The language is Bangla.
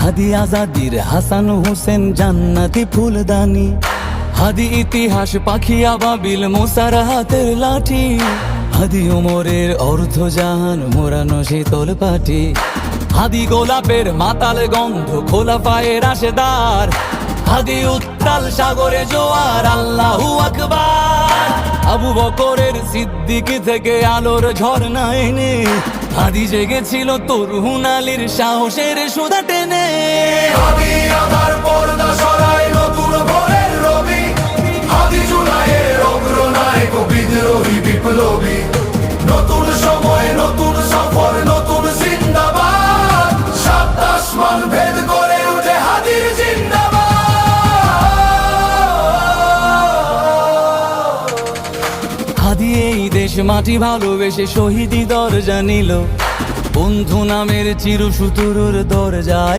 হাদি আজাদির হাসান হোসেন জান্নাতি ফুলদানি, হাদি ইতিহাস পাখি আবাবিল মোসার হাতের লাঠি, হাদি ওমরের অর্ধ জাহান মোরানো শীতল পাটি, হাদি গোলাপের মাতাল গন্ধ খোলা পায়ের রাশেদার, হাদি উত্তাল সাগরে জোয়ার আল্লাহু আকবার। আবু বকরের সিদ্দিক থেকে আলোর ঝর্ণা এনে হাদি জেগেছিল তরুণ আলীর সাহসের সুধা টেনে। হাদি আধার পর্দা সরায় নতুন ভোরের রবি, হাদি জুলাইয়ের অগ্রনায়ক বিদ্রোহী বিপ্লবী। নতুন সময় নতুন সফর নতুন জিন্দাবাদ, সাত আসমান ভেদ করে উঠে হাদির জিন্দাবাদ। হাদি এই দেশ মাটি ভালোবেসে শহীদি দরজা নিল, বন্ধু নামের চিরসুতুরুর দরজায়